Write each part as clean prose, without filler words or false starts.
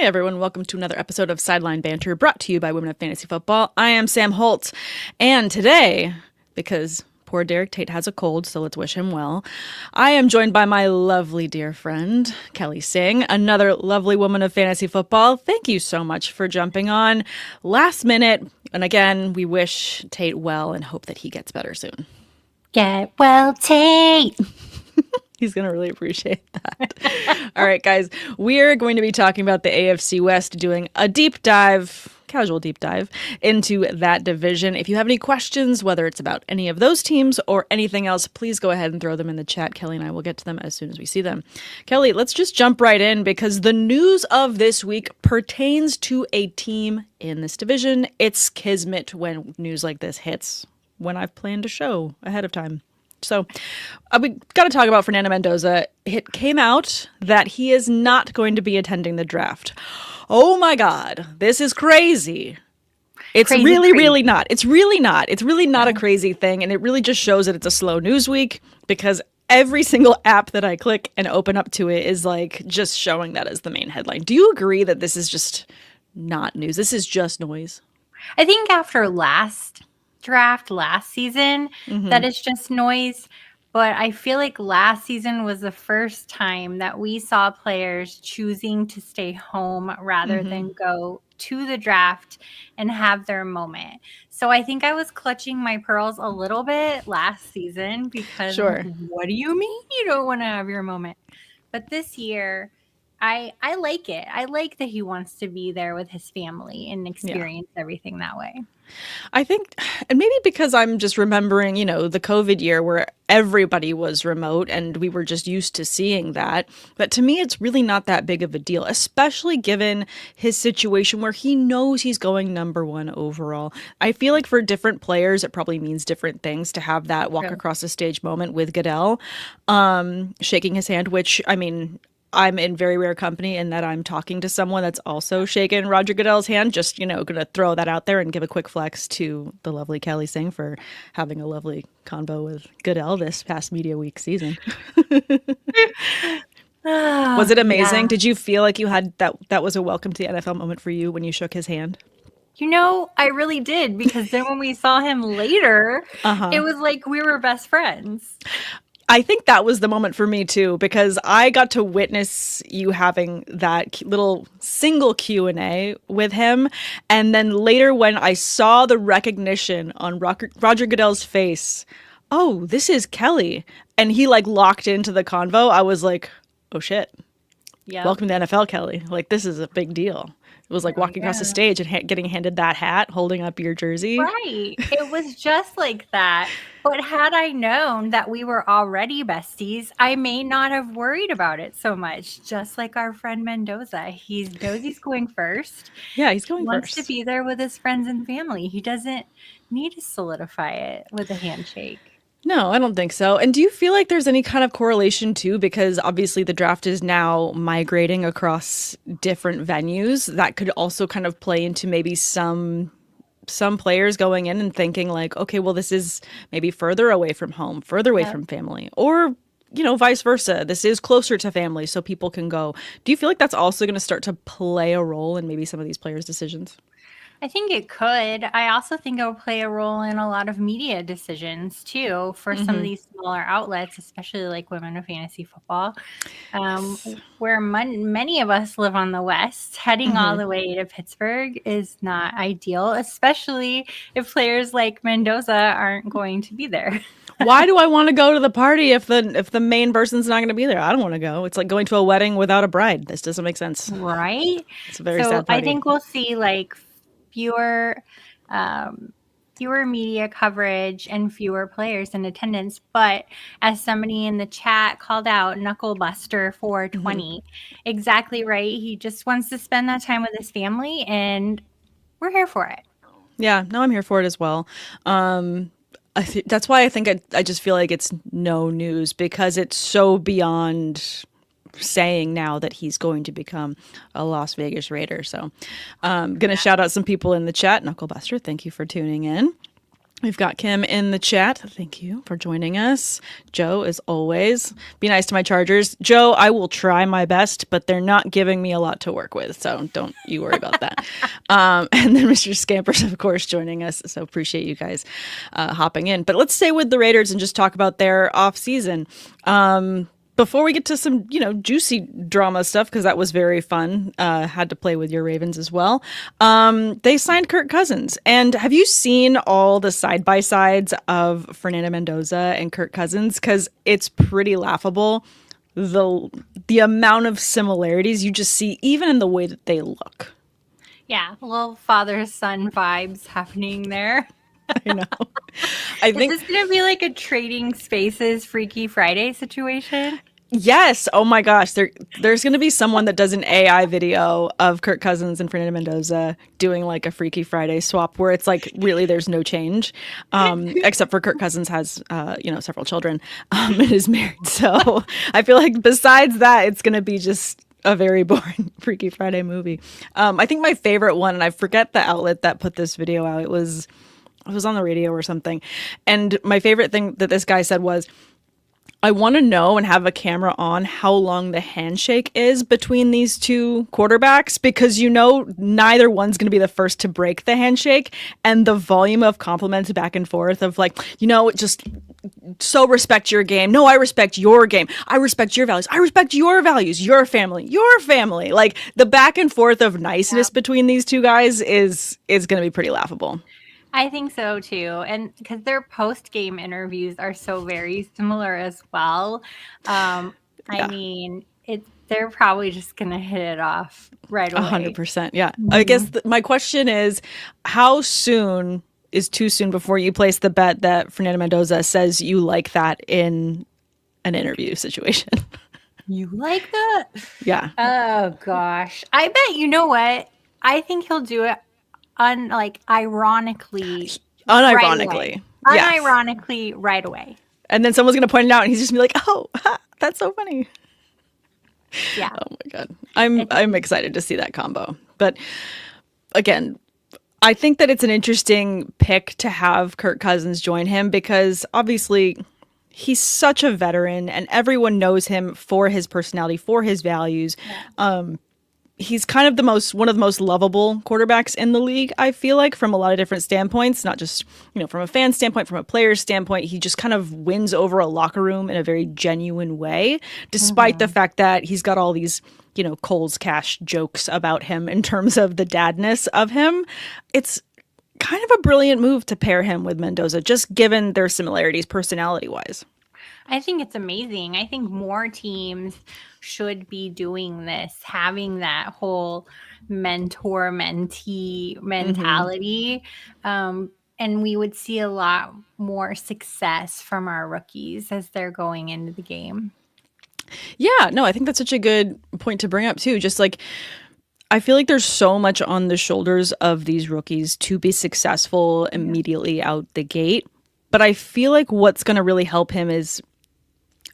everyone. Welcome to another episode of Sideline Banter brought to you by Women of Fantasy Football. I am Sam Holt. And today, because poor Derek Tate has a cold, so let's wish him well, I am joined by my lovely dear friend, Kelly Singh, another lovely woman of fantasy football. Thank you so much for jumping on last minute. And again, we wish Tate well and hope that he gets better soon. Get well, Tate. He's going to really appreciate that. All right, guys, we're going to be talking about the AFC West, doing a deep dive, casual deep dive, into that division. If you have any questions, whether it's about any of those teams or anything else, please go ahead and throw them in the chat. Kelly and I will get to them as soon as we see them. Kelly, let's just jump right in because the news of this week pertains to a team in this division. It's kismet when news like this hits, when I've planned a show ahead of time. So we got to talk about Fernando Mendoza. It came out that he is not going to be attending the draft. Oh my God, this is crazy. It's really not. It's really not. It's really not a crazy thing. And it really just shows that it's a slow news week because every single app that I click and open up to it is like just showing that as the main headline. Do you agree that this is just not news? This is just noise? I think after last season, that is just noise. But I feel like last season was the first time that we saw players choosing to stay home rather than go to the draft and have their moment. So I think I was clutching my pearls a little bit last season because what do you mean you don't want to have your moment? But this year, I like it. I like that he wants to be there with his family and experience everything that way. I think, and maybe because I'm just remembering, the COVID year where everybody was remote and we were just used to seeing that. But to me, it's really not that big of a deal, especially given his situation where he knows he's going number one overall. I feel like for different players, it probably means different things to have that walk across the stage moment with Goodell, shaking his hand, which, I mean, I'm in very rare company in that I'm talking to someone that's also shaken Roger Goodell's hand. Just, going to throw that out there and give a quick flex to the lovely Kelly Singh for having a lovely convo with Goodell this past Media Week season. Was it amazing? Yeah. Did you feel like you had that was a welcome to the NFL moment for you when you shook his hand? I really did, because then when we saw him later, it was like we were best friends. I think that was the moment for me too, because I got to witness you having that little single Q&A with him. And then later when I saw the recognition on Roger Goodell's face, oh, this is Kelly. And he locked into the convo. I was like, oh shit. Yeah. Welcome to NFL, Kelly. This is a big deal. It was like walking across the stage and getting handed that hat, holding up your jersey. Right. It was just like that. But had I known that we were already besties, I may not have worried about it so much. Just like our friend Mendoza. He knows he's going first. Yeah, he's going first. He wants first. to be there with his friends and family. He doesn't need to solidify it with a handshake. No, I don't think so. And do you feel like there's any kind of correlation too? Because obviously the draft is now migrating across different venues. That could also kind of play into maybe some players going in and thinking okay, well, this is maybe further away from home, further away from family, or vice versa. This is closer to family, so people can go. Do you feel like that's also going to start to play a role in maybe some of these players' decisions? I think it could. I also think it will play a role in a lot of media decisions too for some of these smaller outlets, especially like Women of Fantasy Football, where many of us live on the West. Heading all the way to Pittsburgh is not ideal, especially if players like Mendoza aren't going to be there. Why do I want to go to the party if the main person's not going to be there? I don't want to go. It's like going to a wedding without a bride. This doesn't make sense. Right? It's a very sad party. I think we'll see fewer media coverage and fewer players in attendance. But as somebody in the chat called out, Knucklebuster 420, exactly right. He just wants to spend that time with his family, and we're here for it. Yeah, no, I'm here for it as well. That's why I think I just feel like it's no news, because it's so beyond saying now that he's going to become a Las Vegas Raider. So I'm going to shout out some people in the chat. Knucklebuster, thank you for tuning in. We've got Kim in the chat. Thank you for joining us. Joe, as always, be nice to my Chargers. Joe, I will try my best, but they're not giving me a lot to work with, so don't you worry about that. And then Mr. Scampers, of course, joining us. So appreciate you guys hopping in. But let's stay with the Raiders and just talk about their offseason. Before we get to some, juicy drama stuff, because that was very fun, had to play with your Ravens as well. They signed Kirk Cousins. And have you seen all the side-by-sides of Fernando Mendoza and Kirk Cousins? Because it's pretty laughable, the amount of similarities you just see, even in the way that they look. Yeah, a little father-son vibes happening there. I know. I think is this going to be like a Trading Spaces Freaky Friday situation? Yes. Oh my gosh. There's going to be someone that does an AI video of Kirk Cousins and Fernando Mendoza doing like a Freaky Friday swap where it's like really there's no change, except for Kirk Cousins has several children and is married. So I feel like besides that, it's going to be just a very boring Freaky Friday movie. I think my favorite one, and I forget the outlet that put this video out. It was on the radio or something. And my favorite thing that this guy said was, I want to know and have a camera on how long the handshake is between these two quarterbacks, because neither one's going to be the first to break the handshake, and the volume of compliments back and forth of like, just so respect your game. No, I respect your game. I respect your values. I respect your values, your family. Like the back and forth of niceness between these two guys is going to be pretty laughable. I think so too, and because their post-game interviews are so very similar as well. I mean, they're probably just gonna hit it off right away. 100%. Yeah. Mm-hmm. I guess my question is, how soon is too soon before you place the bet that Fernando Mendoza says you like that in an interview situation? You like that? Yeah. Oh gosh, I bet you know what? I think he'll do it. Unironically, right away. And then someone's gonna point it out, and he's just gonna be like, "Oh, that's so funny." Yeah. Oh my god, I'm excited to see that combo. But again, I think that it's an interesting pick to have Kirk Cousins join him, because obviously he's such a veteran, and everyone knows him for his personality, for his values. Yeah. He's kind of one of the most lovable quarterbacks in the league, I feel like, from a lot of different standpoints, not just, from a fan standpoint, from a player's standpoint. He just kind of wins over a locker room in a very genuine way, despite the fact that he's got all these, Cole's Cash jokes about him in terms of the dadness of him. It's kind of a brilliant move to pair him with Mendoza, just given their similarities personality-wise. I think it's amazing. I think more teams should be doing this, having that whole mentor-mentee mentality. And we would see a lot more success from our rookies as they're going into the game. Yeah, no, I think that's such a good point to bring up too. Just like, I feel like there's so much on the shoulders of these rookies to be successful immediately out the gate. But I feel like what's going to really help him is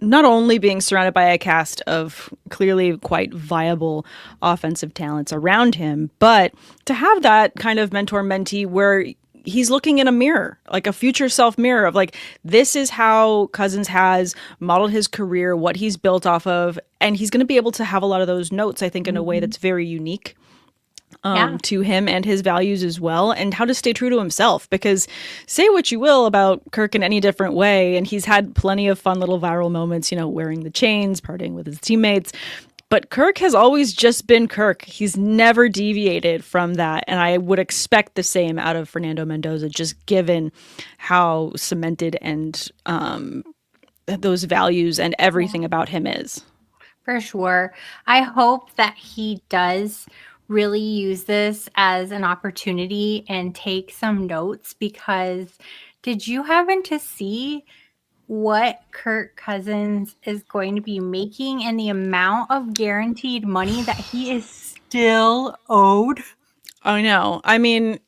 not only being surrounded by a cast of clearly quite viable offensive talents around him, but to have that kind of mentor-mentee where he's looking in a mirror, like a future self mirror of like, this is how Cousins has modeled his career, what he's built off of. And he's going to be able to have a lot of those notes, I think, in a way that's very unique to him and his values as well, and how to stay true to himself. Because say what you will about Kirk in any different way, and he's had plenty of fun little viral moments, wearing the chains, partying with his teammates. But Kirk has always just been Kirk. He's never deviated from that. And I would expect the same out of Fernando Mendoza, just given how cemented and those values and everything about him is. For sure. I hope that he does really use this as an opportunity and take some notes, because did you happen to see what Kirk Cousins is going to be making and the amount of guaranteed money that he is still owed? I know. I mean,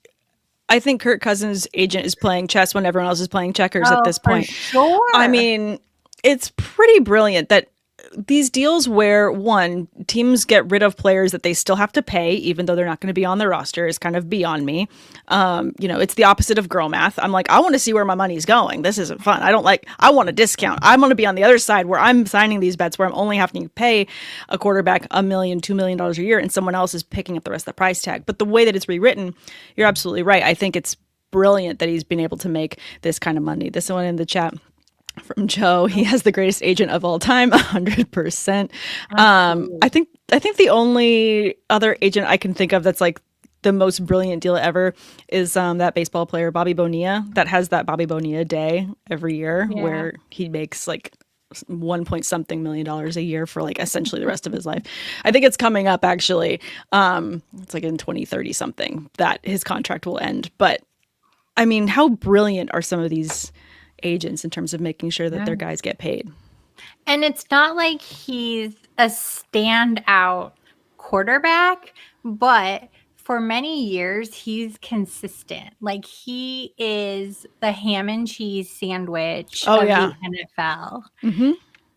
I think Kirk Cousins' agent is playing chess when everyone else is playing checkers at this point. For sure. I mean, it's pretty brilliant that these deals where, one, teams get rid of players that they still have to pay, even though they're not going to be on the roster, is kind of beyond me. It's the opposite of girl math. I'm like, I want to see where my money's going. This isn't fun. I want a discount. I want to be on the other side where I'm signing these bets where I'm only having to pay a quarterback $1 million, $2 million a year, and someone else is picking up the rest of the price tag. But the way that it's rewritten, you're absolutely right. I think it's brilliant that he's been able to make this kind of money. This one in the chat from Joe, he has the greatest agent of all time, 100%. I think the only other agent I can think of that's like the most brilliant deal ever is that baseball player Bobby Bonilla, that has that Bobby Bonilla day every year where he makes like 1 point something million dollars a year for like essentially the rest of his life. I think it's coming up actually. It's like in 2030 something that his contract will end. But I mean, how brilliant are some of these agents in terms of making sure that their guys get paid? And it's not like he's a standout quarterback, but for many years he's consistent. Like he is the ham and cheese sandwich of the NFL. Mm-hmm.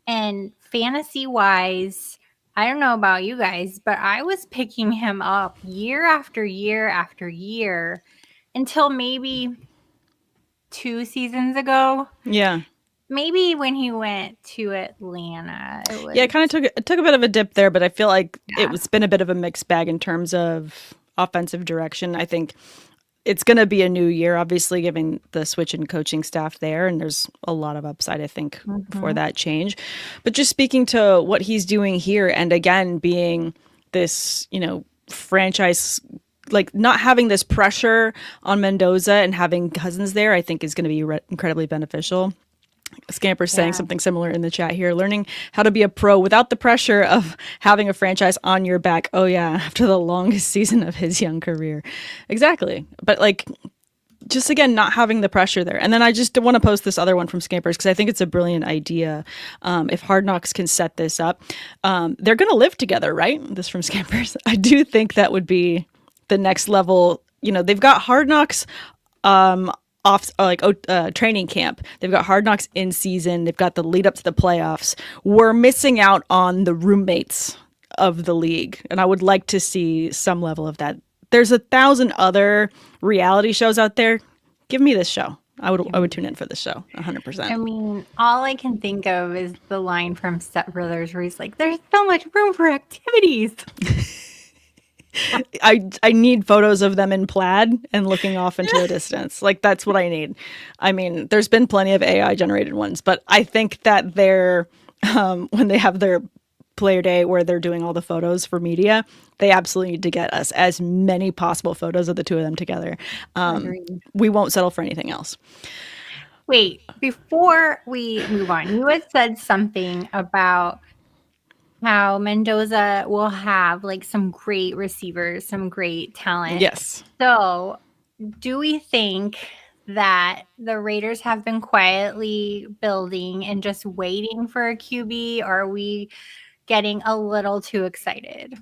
And fantasy wise, I don't know about you guys, but I was picking him up year after year after year until maybe 2 seasons ago. Yeah. Maybe when he went to Atlanta. It kind of took a bit of a dip there, but I feel like it's been a bit of a mixed bag in terms of offensive direction. I think it's going to be a new year, obviously, given the switch in coaching staff there, and there's a lot of upside, I think, for that change. But just speaking to what he's doing here, and again, being this, franchise, like not having this pressure on Mendoza and having Cousins there, I think is going to be incredibly beneficial. Scamper's saying something similar in the chat here, learning how to be a pro without the pressure of having a franchise on your back. Oh yeah, after the longest season of his young career. Exactly. But like, just again, not having the pressure there. And then I just want to post this other one from Scampers because I think it's a brilliant idea. If Hard Knocks can set this up, they're going to live together, right? This from Scampers. I do think that would be the next level. They've got Hard Knocks training camp. They've got Hard Knocks in season. They've got the lead up to the playoffs. We're missing out on the roommates of the league, and I would like to see some level of that. There's 1,000 other reality shows out there. Give me this show. I would tune in for this show 100%. I mean, all I can think of is the line from Step Brothers where he's like, "There's so much room for activities." I need photos of them in plaid and looking off into the distance. Like, that's what I need. I mean, there's been plenty of AI generated ones, but I think that they're when they have their player day where they're doing all the photos for media, they absolutely need to get us as many possible photos of the two of them together. We won't settle for anything else. Wait, before we move on, you had said something about how Mendoza will have like some great receivers, some great talent. Yes. So do we think that the Raiders have been quietly building and just waiting for a QB? Or are we getting a little too excited?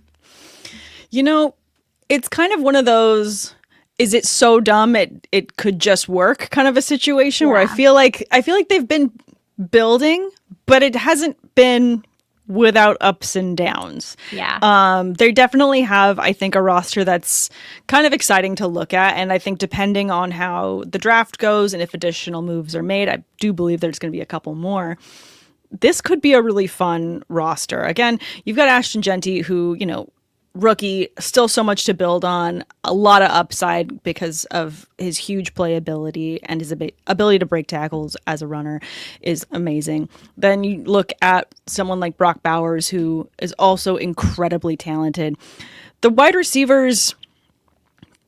It's kind of one of those, is it so dumb it could just work kind of a situation where I feel like they've been building, but it hasn't been without ups and downs. Yeah. They definitely have, I think, a roster that's kind of exciting to look at. And I think depending on how the draft goes and if additional moves are made, I do believe there's going to be a couple more. This could be a really fun roster. Again, you've got Ashton Genty, who, rookie, still so much to build on, a lot of upside because of his huge playability, and his ability to break tackles as a runner is amazing. Then you look at someone like Brock Bowers, who is also incredibly talented. The wide receivers,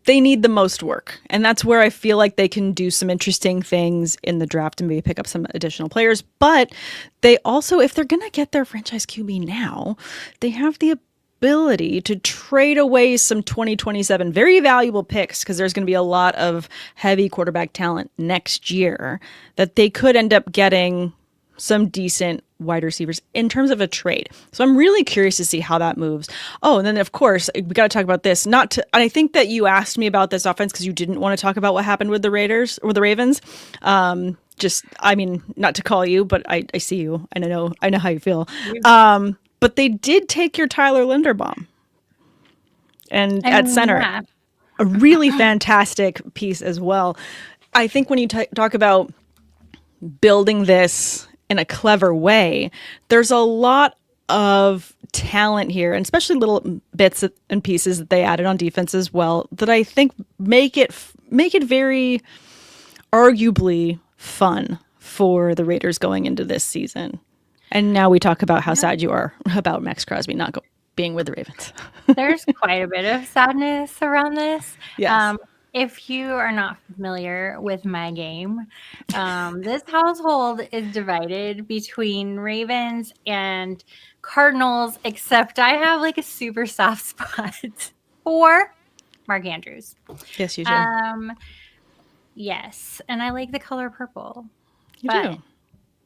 they need the most work, and that's where I feel like they can do some interesting things in the draft and maybe pick up some additional players. But they also, if they're going to get their franchise QB now, they have the ability to trade away some 2027 very valuable picks, because there's going to be a lot of heavy quarterback talent next year, that they could end up getting some decent wide receivers in terms of a trade. So I'm really curious to see how that moves. Oh, and then of course we got to talk about this. I think that you asked me about this offense because you didn't want to talk about what happened with the Raiders or the Ravens. just, I mean, not to call you, but I see you and I know how you feel. But they did take your Tyler Linderbaum and at center. Yeah. A really fantastic piece as well. I think when you talk about building this in a clever way, there's a lot of talent here, and especially little bits and pieces that they added on defense as well, that I think make it very arguably fun for the Raiders going into this season. And now we talk about how sad you are about Maxx Crosby not being with the Ravens. There's quite a bit of sadness around this. Yes. If you are not familiar with my game, this household is divided between Ravens and Cardinals, except I have like a super soft spot for Mark Andrews. Yes, you do. Yes, and I like the color purple. You do.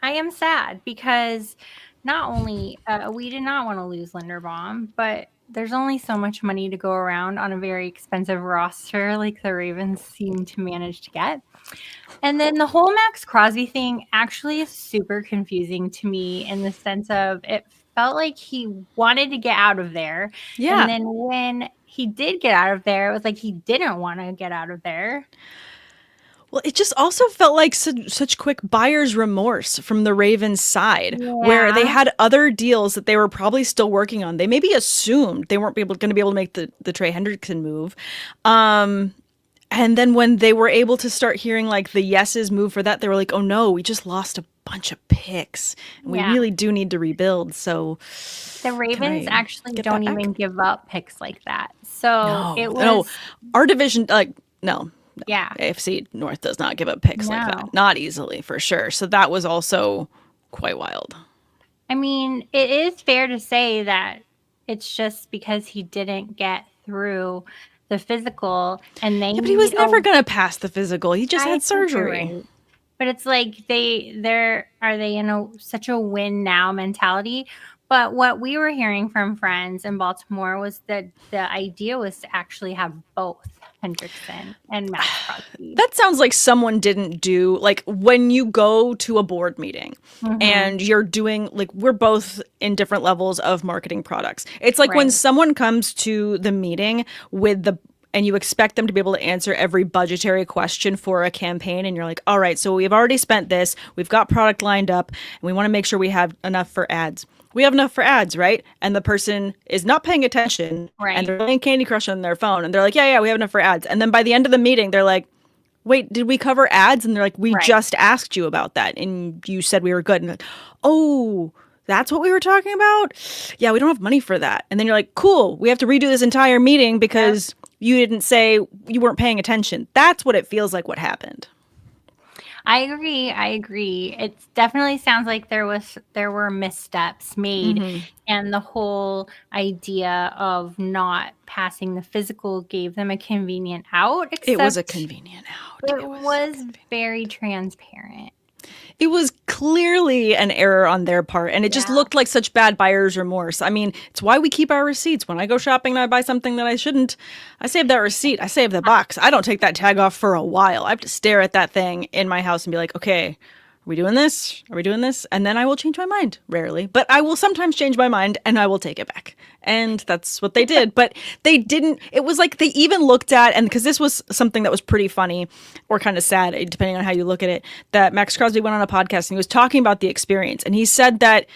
I am sad because not only we did not want to lose Linderbaum, but there's only so much money to go around on a very expensive roster like the Ravens seem to manage to get. And then the whole Maxx Crosby thing actually is super confusing to me in the sense of it felt like he wanted to get out of there. Yeah. And then when he did get out of there, it was like he didn't want to get out of there. Well, it just also felt like such quick buyer's remorse from the Ravens side, where they had other deals that they were probably still working on. They maybe assumed they weren't going to be able to make the Trey Hendrickson move. And then when they were able to start hearing like the yeses move for that, they were like, oh no, we just lost a bunch of picks. And we really do need to rebuild. So the Ravens actually don't even give up picks like that. So it was our division, no. Yeah. AFC North does not give up picks like that. Not easily, for sure. So that was also quite wild. I mean, it is fair to say that it's just because he didn't get through the physical and they but he was never going to pass the physical. He just had surgery. Right. But it's like are they in such a win now mentality? But what we were hearing from friends in Baltimore was that the idea was to actually have both Hendrickson and Maxx Crosby. That sounds like someone didn't do, like when you go to a board meeting and you're doing, like we're both in different levels of marketing products. It's like when someone comes to the meeting and you expect them to be able to answer every budgetary question for a campaign. And you're like, all right, so we've already spent this. We've got product lined up and we want to make sure we have enough for ads. We have enough for ads, right? And the person is not paying attention and they're playing Candy Crush on their phone. And they're like, yeah, we have enough for ads. And then by the end of the meeting, they're like, wait, did we cover ads? And they're like, we just asked you about that. And you said we were good. And like, oh, that's what we were talking about? Yeah, we don't have money for that. And then you're like, cool, we have to redo this entire meeting because you didn't say you weren't paying attention. That's what it feels like what happened. I agree. It definitely sounds like there were missteps made, and the whole idea of not passing the physical gave them a convenient out. It was a convenient out. It was very transparent. It was clearly an error on their part, and it just looked like such bad buyer's remorse. I mean, it's why we keep our receipts. When I go shopping and I buy something that I shouldn't, I save that receipt. I save the box. I don't take that tag off for a while. I have to stare at that thing in my house and be like, okay, are we doing this? Are we doing this? And then I will change my mind, rarely. But I will sometimes change my mind and I will take it back. And that's what they did. But they didn't. It was like they even looked at, and because this was something that was pretty funny or kind of sad, depending on how you look at it, that Maxx Crosby went on a podcast and he was talking about the experience. And he said that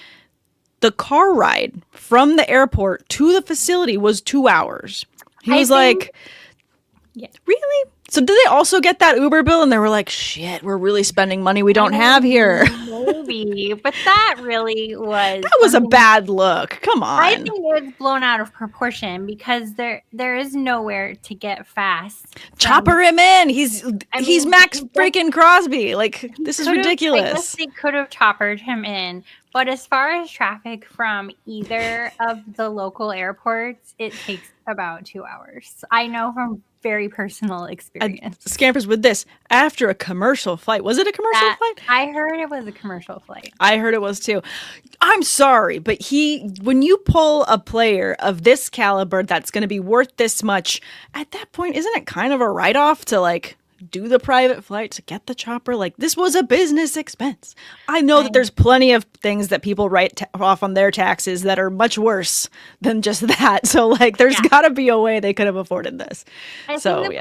the car ride from the airport to the facility was 2 hours. He was like, really? So did they also get that Uber bill? And they were like, shit, we're really spending money we don't have here. Maybe. But that really was... That was a bad look. Come on. I think it was blown out of proportion because there is nowhere to get fast. Chopper him in. He's Maxx freaking Crosby. Like, this is ridiculous. I guess they could have choppered him in. But as far as traffic from either of the local airports, it takes about 2 hours. I know from very personal experience. Scampers with this. After a commercial flight. Was it a commercial flight? I heard it was a commercial flight. I heard it was too. I'm sorry, but when you pull a player of this caliber that's going to be worth this much, at that point, isn't it kind of a write-off to like do the private flights, get the chopper. Like, this was a business expense. I know that there's plenty of things that people write off on their taxes that are much worse than just that. So, like, there's got to be a way they could have afforded this. I think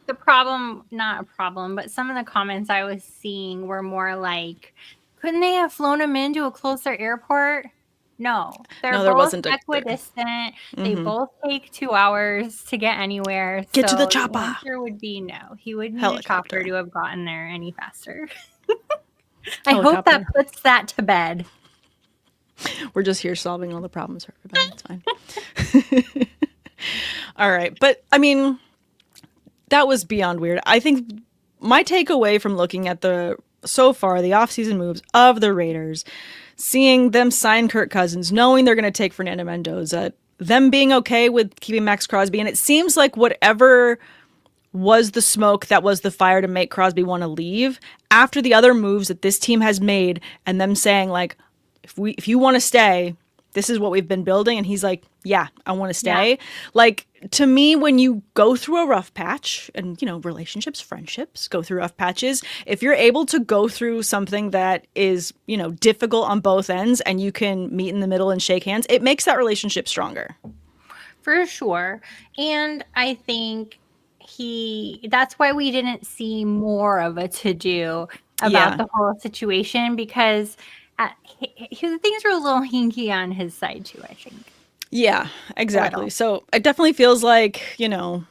the problem, not a problem, but some of the comments I was seeing were more like, couldn't they have flown him into a closer airport? No, they're both equidistant. They both take 2 hours to get anywhere. Get to the chopper. The answer would be no. He wouldn't need a chopper to have gotten there any faster. I hope that puts that to bed. We're just here solving all the problems for everybody. It's fine. All right. But, I mean, that was beyond weird. I think my takeaway from looking at so far, the offseason moves of the Raiders, seeing them sign Kirk Cousins, knowing they're going to take Fernando Mendoza, them being okay with keeping Maxx Crosby. And it seems like whatever was the smoke that was the fire to make Crosby want to leave, after the other moves that this team has made and them saying, like, if you want to stay, this is what we've been building. And he's like, yeah, I want to stay. Yeah. Like, to me, when you go through a rough patch and, you know, relationships, friendships go through rough patches, if you're able to go through something that is, you know, difficult on both ends and you can meet in the middle and shake hands, it makes that relationship stronger. For sure. And I think that's why we didn't see more of a to-do about the whole situation, because things were a little hinky on his side too, I think. Yeah, exactly. So it definitely feels like, you know,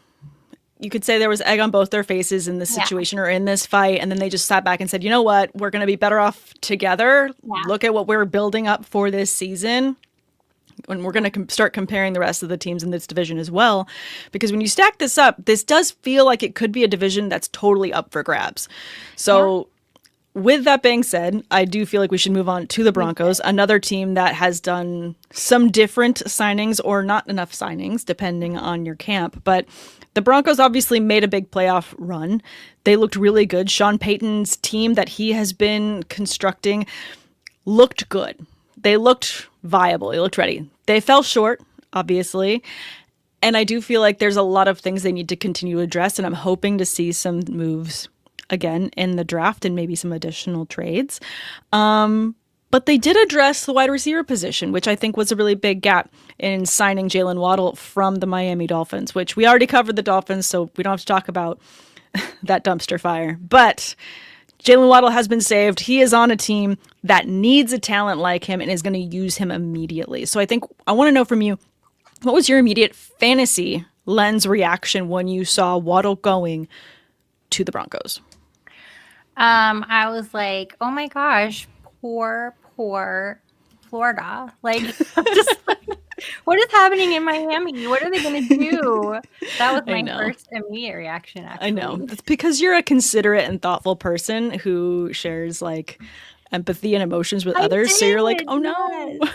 you could say there was egg on both their faces in this situation or in this fight. And then they just sat back and said, you know what, we're going to be better off together. Yeah. Look at what we're building up for this season. And we're going to start comparing the rest of the teams in this division as well. Because when you stack this up, this does feel like it could be a division that's totally up for grabs. So with that being said, I do feel like we should move on to the Broncos, another team that has done some different signings or not enough signings, depending on your camp. But the Broncos obviously made a big playoff run. They looked really good. Sean Payton's team that he has been constructing looked good. They looked viable. They looked ready. They fell short, obviously. And I do feel like there's a lot of things they need to continue to address, and I'm hoping to see some moves again in the draft and maybe some additional trades. But they did address the wide receiver position, which I think was a really big gap in signing Jaylen Waddle from the Miami Dolphins, which we already covered the Dolphins, so we don't have to talk about that dumpster fire. But Jaylen Waddle has been saved. He is on a team that needs a talent like him and is going to use him immediately. So I want to know from you, what was your immediate fantasy lens reaction when you saw Waddle going to the Broncos? I was like, oh my gosh, poor Florida. Like, just like, what is happening in Miami? What are they going to do? That was my first immediate reaction, actually. I know. It's because you're a considerate and thoughtful person who shares, like, empathy and emotions with others. So you're like, oh no. Yes.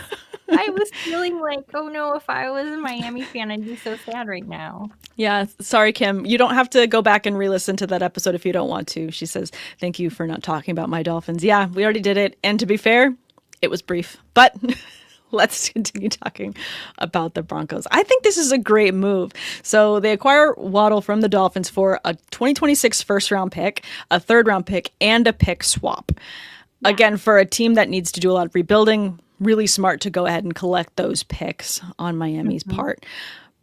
I was feeling like, oh no, if I was a Miami fan, I'd be so sad right now. Yeah, sorry, Kim. You don't have to go back and re-listen to that episode if you don't want to. She says, thank you for not talking about my Dolphins. Yeah, we already did it. And to be fair, it was brief. But let's continue talking about the Broncos. I think this is a great move. So they acquire Waddle from the Dolphins for a 2026 first-round pick, a third-round pick, and a pick swap. Yeah. Again, for a team that needs to do a lot of rebuilding, really smart to go ahead and collect those picks on Miami's part.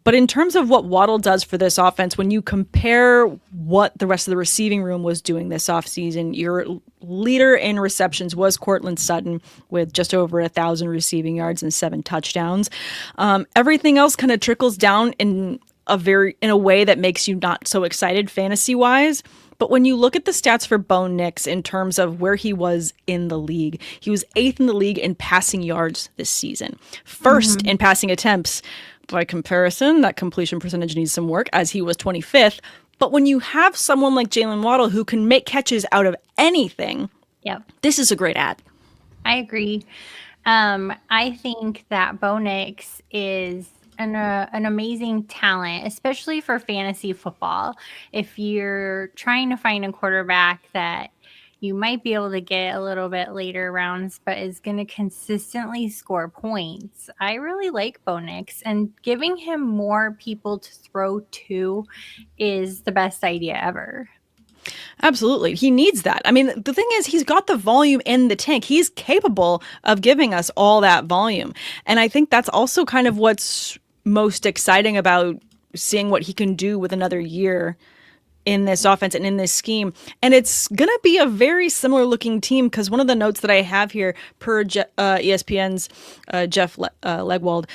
But in terms of what Waddle does for this offense, when you compare what the rest of the receiving room was doing this offseason, your leader in receptions was Courtland Sutton with just over 1,000 receiving yards and 7 touchdowns. Everything else kind of trickles down in a way that makes you not so excited fantasy-wise. But when you look at the stats for Bo Nix in terms of where he was in the league, he was 8th in the league in passing yards this season. First in passing attempts. By comparison, that completion percentage needs some work, as he was 25th. But when you have someone like Jaylen Waddle who can make catches out of anything, this is a great ad. I agree. I think that Bo Nix is an amazing talent, especially for fantasy football. If you're trying to find a quarterback that you might be able to get a little bit later rounds, but is going to consistently score points, I really like Bo Nix, and giving him more people to throw to is the best idea ever. Absolutely. He needs that. I mean, the thing is, he's got the volume in the tank. He's capable of giving us all that volume. And I think that's also kind of what's most exciting about seeing what he can do with another year in this offense and in this scheme. And it's going to be a very similar looking team because one of the notes that I have here per ESPN's Jeff Legwold,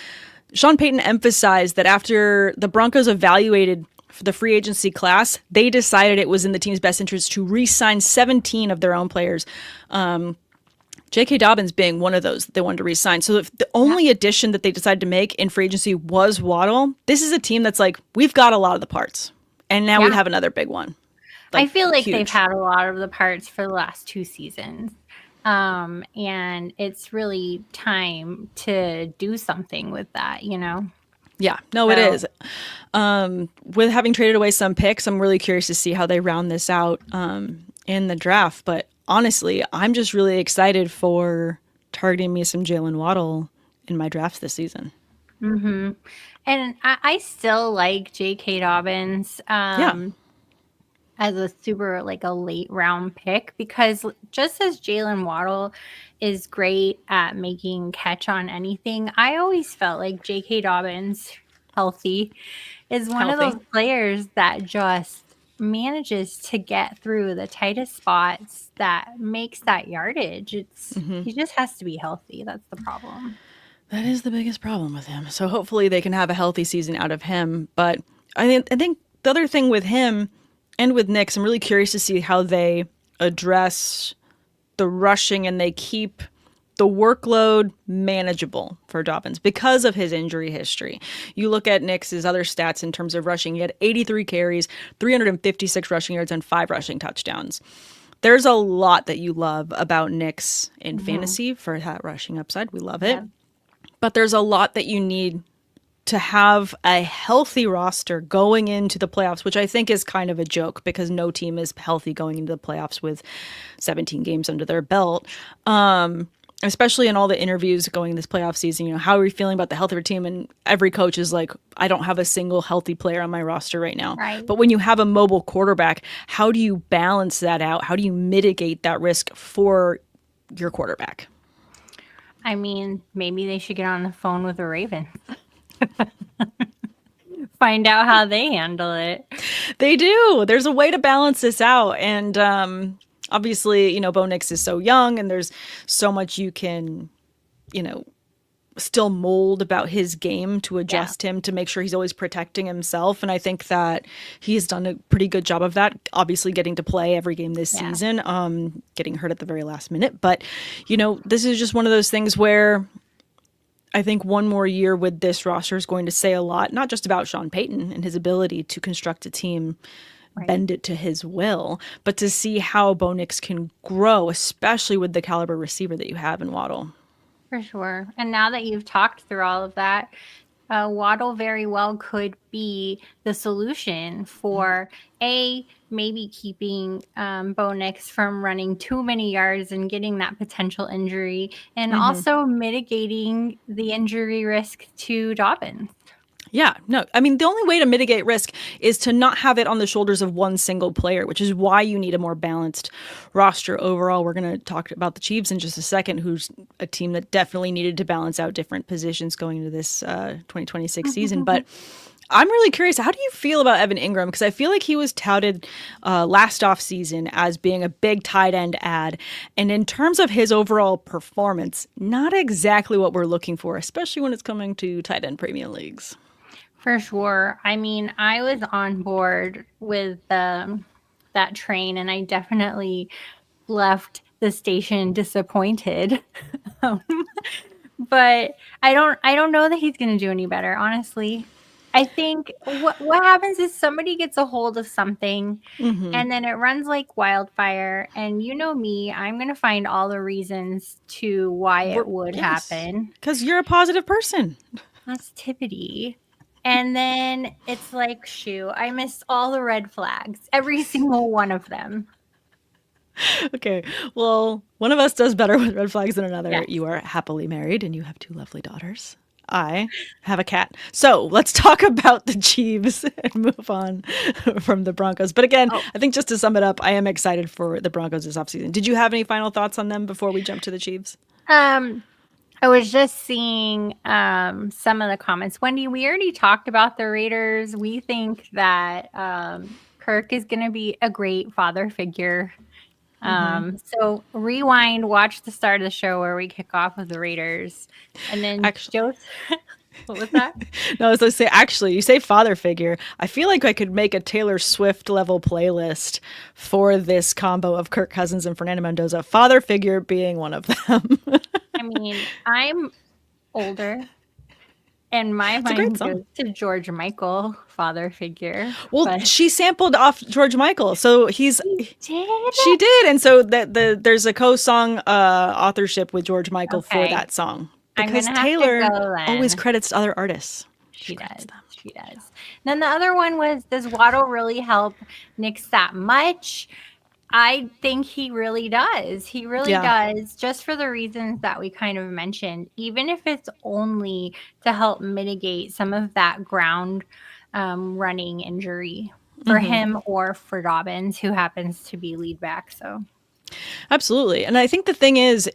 Sean Payton emphasized that after the Broncos evaluated the free agency class, they decided it was in the team's best interest to re-sign 17 of their own players. J.K. Dobbins being one of those that they wanted to re-sign. So if the only addition that they decided to make in free agency was Waddle, this is a team that's like, we've got a lot of the parts. And now we have another big one. I feel like they've had a lot of the parts for the last 2 seasons. And it's really time to do something with that, you know? Yeah, no, it is. With having traded away some picks, I'm really curious to see how they round this out in the draft. But honestly, I'm just really excited for targeting me some Jaylen Waddle in my drafts this season. Mm-hmm. And I still like J.K. Dobbins as a super, like a late round pick, because just as Jaylen Waddle is great at making catch on anything, I always felt like J.K. Dobbins, healthy, is one of those players that just manages to get through the tightest spots that makes that yardage. He just has to be healthy. That's the problem. That is the biggest problem with him. So hopefully they can have a healthy season out of him. But I think the other thing with him and with Nix, I'm really curious to see how they address the rushing and they keep the workload manageable for Dobbins because of his injury history. You look at Nix's other stats in terms of rushing. He had 83 carries, 356 rushing yards, and 5 rushing touchdowns. There's a lot that you love about Nix in fantasy for that rushing upside. We love it. Yeah. But there's a lot that you need to have a healthy roster going into the playoffs, which I think is kind of a joke because no team is healthy going into the playoffs with 17 games under their belt. Especially in all the interviews going this playoff season, you know, how are you feeling about the health of your team? And every coach is like, I don't have a single healthy player on my roster right now. Right. But when you have a mobile quarterback, how do you balance that out? How do you mitigate that risk for your quarterback? I mean, maybe they should get on the phone with the Ravens. Find out how they handle it. They do. There's a way to balance this out. And obviously, you know, Bo Nix is so young and there's so much you can, you know, still mold about his game to adjust him to make sure he's always protecting himself. And I think that he's done a pretty good job of that, obviously getting to play every game this season, getting hurt at the very last minute. But, you know, this is just one of those things where I think one more year with this roster is going to say a lot, not just about Sean Payton and his ability to construct a team, bend it to his will, but to see how Bo Nix can grow, especially with the caliber receiver that you have in Waddle. For sure. And now that you've talked through all of that, Waddle very well could be the solution for maybe keeping Bo Nix from running too many yards and getting that potential injury, and also mitigating the injury risk to Dobbins. Yeah, no, I mean, the only way to mitigate risk is to not have it on the shoulders of one single player, which is why you need a more balanced roster overall. We're going to talk about the Chiefs in just a second, who's a team that definitely needed to balance out different positions going into this 2026 season. But I'm really curious, how do you feel about Evan Engram? Because I feel like he was touted last offseason as being a big tight end ad. And in terms of his overall performance, not exactly what we're looking for, especially when it's coming to tight end premium leagues. For sure. I mean, I was on board with that train, and I definitely left the station disappointed. But I don't know that he's going to do any better, honestly. I think what happens is somebody gets a hold of something and then it runs like wildfire. And you know me, I'm going to find all the reasons to why it would happen. Because you're a positive person. Positivity. And then it's like, shoo, I missed all the red flags, every single one of them. Okay, well, one of us does better with red flags than another. Yes. You are happily married and you have 2 lovely daughters. I have a cat. So let's talk about the Chiefs and move on from the Broncos. But again, I think just to sum it up, I am excited for the Broncos this offseason. Did you have any final thoughts on them before we jump to the Chiefs? I was just seeing some of the comments. Wendy, we already talked about the Raiders. We think that Kirk is going to be a great father figure. So rewind, watch the start of the show where we kick off with the Raiders. And then what was that? No, I was going to say, actually, you say father figure. I feel like I could make a Taylor Swift level playlist for this combo of Kirk Cousins and Fernando Mendoza, father figure being one of them. I mean, I'm older, and my mind goes to George Michael, father figure. Well, she sampled off George Michael, so she did, and so there's a co-song authorship with George Michael for that song because Taylor always credits other artists. She does. Then the other one was, does Waddle really help Knicks that much? I think he really does. He really does, just for the reasons that we kind of mentioned, even if it's only to help mitigate some of that ground running injury for him or for Dobbins, who happens to be lead back. So, absolutely. And I think the thing is,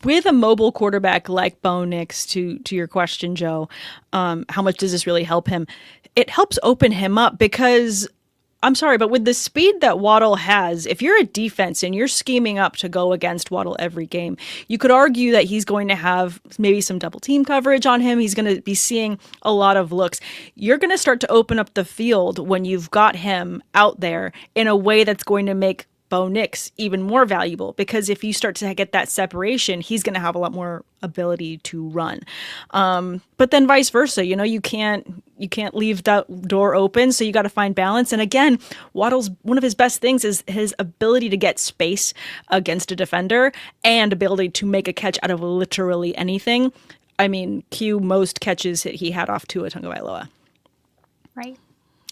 with a mobile quarterback like Bo Nix, to your question, Joe, how much does this really help him? It helps open him up because, I'm sorry, but with the speed that Waddle has, if you're a defense and you're scheming up to go against Waddle every game, you could argue that he's going to have maybe some double team coverage on him. He's going to be seeing a lot of looks. You're going to start to open up the field when you've got him out there in a way that's going to make Bo Nix even more valuable, because if you start to get that separation, he's going to have a lot more ability to run. But then vice versa, you can't leave that door open, so you got to find balance. And again, Waddle's one of his best things is his ability to get space against a defender and ability to make a catch out of literally anything. I mean, cue most catches he had off Tua Tagovailoa. Right.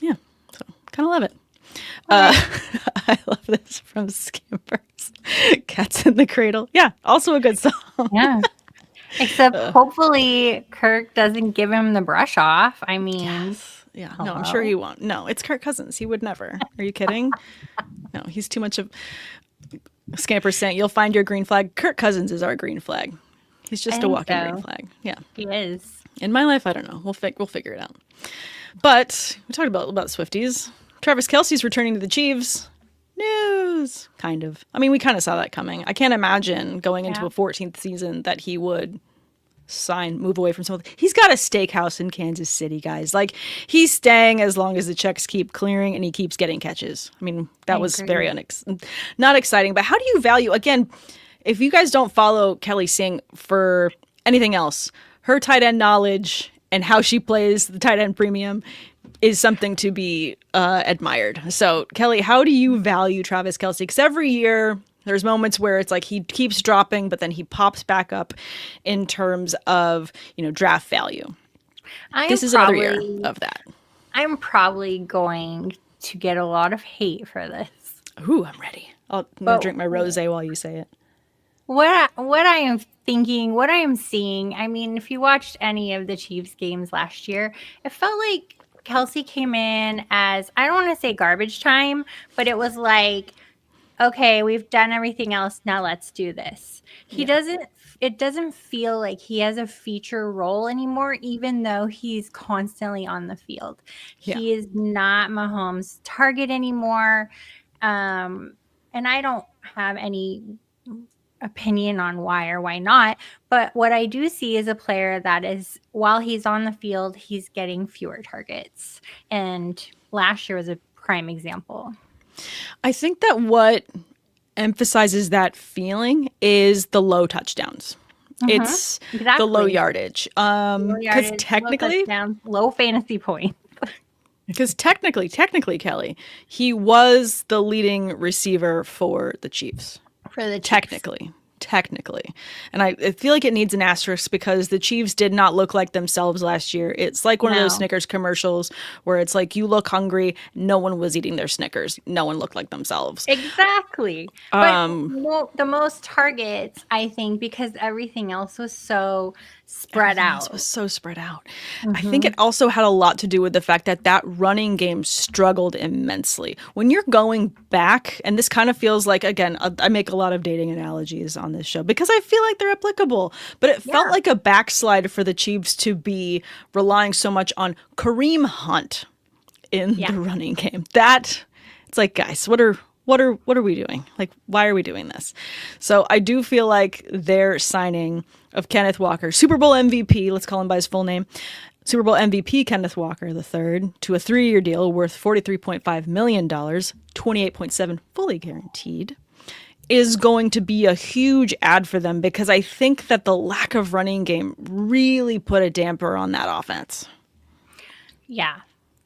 Yeah. So kind of love it. I love this from Skippers. Cats in the Cradle. Yeah, also a good song. Yeah. Except hopefully Kirk doesn't give him the brush off. I mean, yeah. No, I'm sure he won't. No, it's Kirk Cousins. He would never. Are you kidding? No, he's too much of Scampers saying, you'll find your green flag. Kirk Cousins is our green flag. He's just a walking green flag. Yeah. He is. In my life, I don't know. We'll figure it out. But we talked about Swifties. Travis Kelce's returning to the Chiefs. News. Kind of. I mean, we kind of saw that coming. I can't imagine going into a 14th season that he would move away from something. He's got a steakhouse in Kansas City, guys. Like, he's staying as long as the checks keep clearing and he keeps getting catches. I mean, that was very not exciting. But how do you value, again, if you guys don't follow Kelly Singh for anything else, her tight end knowledge and how she plays the tight end premium is something to be admired. So, Kelly, how do you value Travis Kelce? Because every year there's moments where it's like he keeps dropping, but then he pops back up in terms of, draft value. This is another year of that. I'm probably going to get a lot of hate for this. Ooh, I'm ready. I'm going to drink my rosé while you say it. What I am thinking, what I am seeing, I mean, if you watched any of the Chiefs games last year, it felt like Kelce came in as, I don't want to say garbage time, but it was like, okay, we've done everything else. Now let's do this. It doesn't feel like he has a feature role anymore, even though he's constantly on the field. Yeah. He is not Mahomes' target anymore. And I don't have any opinion on why or why not, but what I do see is a player that is, while he's on the field, he's getting fewer targets, and last year was a prime example. I think that what emphasizes that feeling is the low touchdowns. It's the low yardage. Because technically, low fantasy points. Because technically, Kelly, he was the leading receiver for the Chiefs. Technically. And I feel like it needs an asterisk because the Chiefs did not look like themselves last year. It's like one of those Snickers commercials where it's like, you look hungry. No one was eating their Snickers. No one looked like themselves. Exactly. But the most targets, I think, because everything else was so spread Everything out. else was so spread out. I think it also had a lot to do with the fact that that running game struggled immensely. When you're going back, and this kind of feels like, again, I make a lot of dating analogies on this show because I feel like they're applicable, but it felt like a backslide for the Chiefs to be relying so much on Kareem Hunt in the running game. It's like, guys, what are we doing? Like, why are we doing this? So I do feel like their signing of Kenneth Walker, Super Bowl MVP, let's call him by his full name, Super Bowl MVP Kenneth Walker III, to a 3-year deal worth $43.5 million, 28.7 fully guaranteed, is going to be a huge ad for them because I think that the lack of running game really put a damper on that offense. Yeah,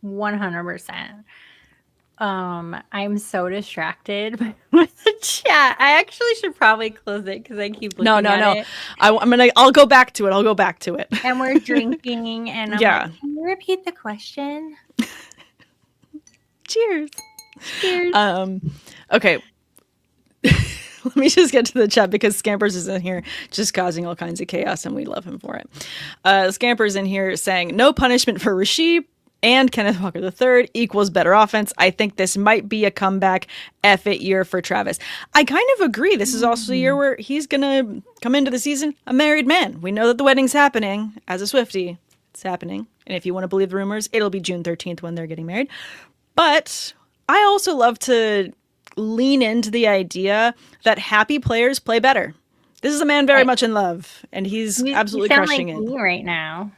100%. I'm so distracted with the chat. I actually should probably close it because I keep looking at it. I'll go back to it. And we're drinking, and I'm like, can you repeat the question? Cheers. Cheers. Okay. Let me just get to the chat because Scampers is in here just causing all kinds of chaos, and we love him for it. Scampers in here saying, no punishment for Rasheed and Kenneth Walker III equals better offense. I think this might be a comeback F-it year for Travis. I kind of agree. This is also a year where he's going to come into the season a married man. We know that the wedding's happening. As a Swiftie, it's happening. And if you want to believe the rumors, it'll be June 13th when they're getting married. But I also love to lean into the idea that happy players play better. This is a man very much in love, and he's absolutely crushing it. Me right now.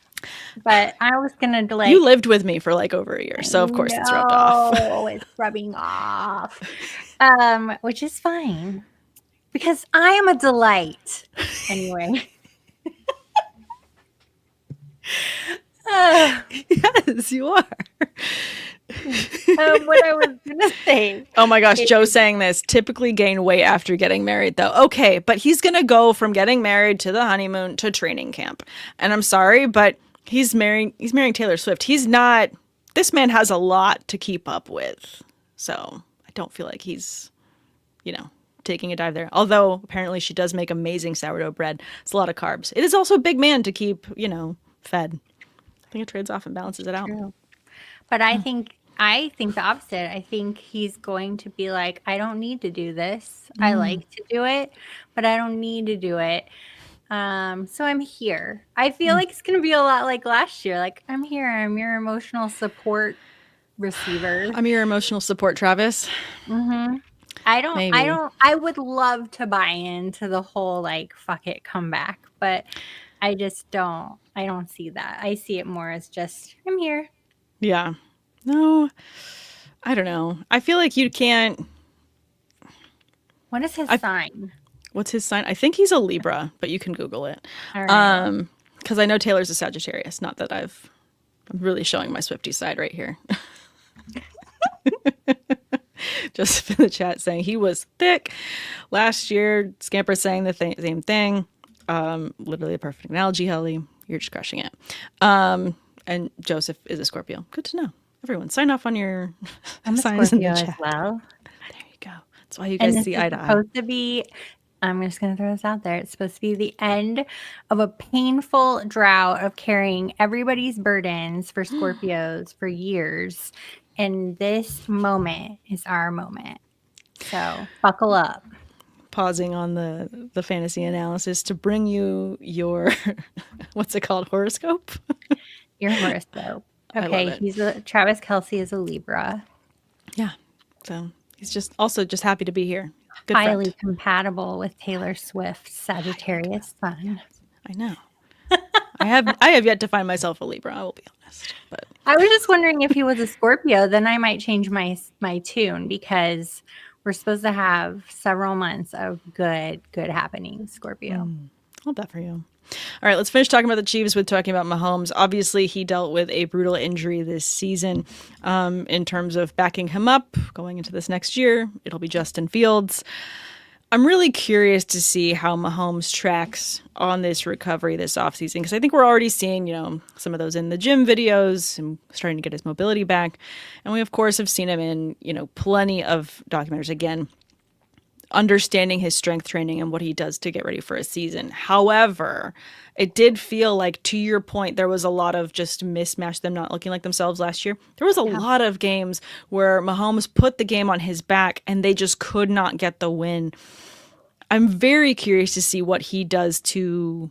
But I was going to You lived with me for like over a year, so of course it's rubbed off. Oh, it's rubbing off. Which is fine. Because I am a delight. Anyway. Yes, you are. What I was going to say. Oh my gosh, Joe's saying this. Typically gain weight after getting married, though. Okay, but he's going to go from getting married to the honeymoon to training camp. And I'm sorry, but he's marrying Taylor Swift. This man has a lot to keep up with. So I don't feel like he's, taking a dive there. Although apparently she does make amazing sourdough bread. It's a lot of carbs. It is also a big man to keep, fed. I think it trades off and balances it out. True. But I think the opposite. I think he's going to be like, I don't need to do this. I like to do it, but I don't need to do it. So I'm here. I feel like it's going to be a lot like last year. Like, I'm here. I'm your emotional support receiver. I'm your emotional support, Travis. Mm-hmm. I would love to buy into the whole, like, fuck it, come back. But I just don't. I don't see that. I see it more as just, I'm here. Yeah. No, I don't know. I feel like you can't. What is his sign? What's his sign? I think he's a Libra, but you can Google it. All right. Because I know Taylor's a Sagittarius. Not that I'm really showing my Swiftie side right here. Just in the chat saying he was thick last year. Scamper saying the same thing. Literally a perfect analogy, Helly. You're just crushing it. And Joseph is a Scorpio. Good to know. Everyone, sign off on your signs in the chat. As well. There you go. That's why you guys see eye to eye. Supposed to be. I'm just going to throw this out there. It's supposed to be the end of a painful drought of carrying everybody's burdens for Scorpios for years. And this moment is our moment. So buckle up. Pausing on the fantasy analysis to bring you your, what's it called, horoscope? Your horoscope. Okay, Travis Kelce is a Libra. Yeah, so he's just happy to be here. Good Highly friend. compatible with Taylor Swift's Sagittarius sun. I know. I have yet to find myself a Libra. I will be honest. But I was just wondering if he was a Scorpio, then I might change my tune because we're supposed to have several months of good happenings, Scorpio. I'll bet for you. All right, let's finish talking about the Chiefs with talking about Mahomes. Obviously, he dealt with a brutal injury this season. In terms of backing him up going into this next year, it'll be Justin Fields. I'm really curious to see how Mahomes tracks on this recovery this offseason because I think we're already seeing, some of those in the gym videos and starting to get his mobility back. And we, of course, have seen him in, plenty of documentaries. Again, understanding his strength training and what he does to get ready for a season. However, it did feel like, to your point, there was a lot of just mismatch, them not looking like themselves last year. There was a lot of games where Mahomes put the game on his back and they just could not get the win. I'm very curious to see what he does to,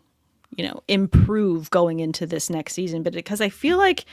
improve going into this next season. But because I feel like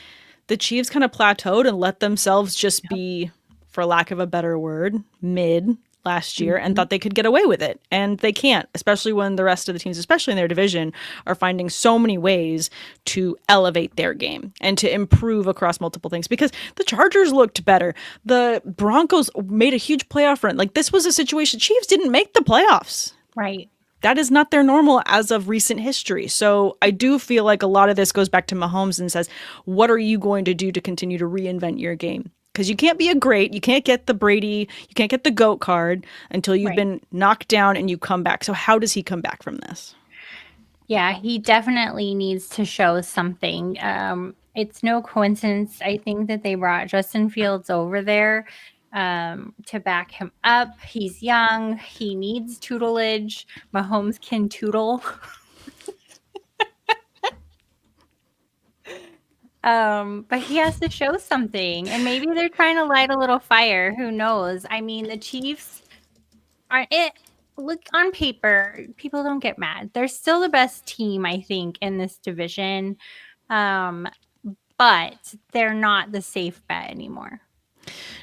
the Chiefs kind of plateaued and let themselves just be, for lack of a better word, mid last year and thought they could get away with it. And they can't, especially when the rest of the teams, especially in their division, are finding so many ways to elevate their game and to improve across multiple things. Because the Chargers looked better. The Broncos made a huge playoff run. Like, this was a situation. Chiefs didn't make the playoffs. Right. That is not their normal as of recent history. So I do feel like a lot of this goes back to Mahomes and says, what are you going to do to continue to reinvent your game? Because you can't be a great, you can't get the Brady, you can't get the GOAT card until you've been knocked down and you come back. So how does he come back from this? Yeah, he definitely needs to show something. It's no coincidence, I think, that they brought Justin Fields over there to back him up. He's young. He needs tutelage. Mahomes can tootle. But he has to show something, and maybe they're trying to light a little fire. Who knows? I mean, the Chiefs are it. Look, on paper, people don't get mad. They're still the best team, I think, in this division. But they're not the safe bet anymore.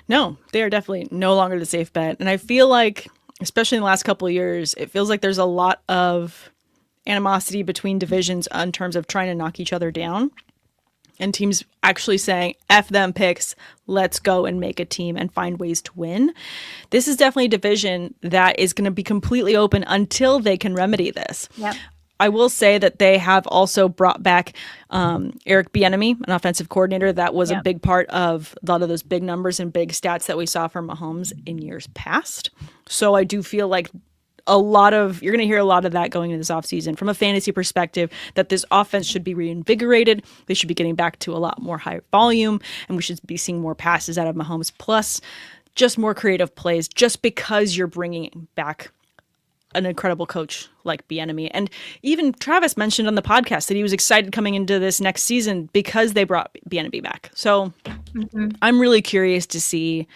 No, they are definitely no longer the safe bet. And I feel like, especially in the last couple of years, it feels like there's a lot of animosity between divisions in terms of trying to knock each other down. And teams actually saying, F them picks, let's go and make a team and find ways to win. This is definitely a division that is going to be completely open until they can remedy this. Yep. I will say that they have also brought back Eric Bieniemy, an offensive coordinator. That was a big part of a lot of those big numbers and big stats that we saw from Mahomes in years past. So I do feel like you're going to hear a lot of that going into this offseason from a fantasy perspective, that this offense should be reinvigorated. They should be getting back to a lot more high volume, and we should be seeing more passes out of Mahomes, plus just more creative plays, just because you're bringing back an incredible coach like Bieniemy. And even Travis mentioned on the podcast that he was excited coming into this next season because they brought Bieniemy back. So I'm really curious to see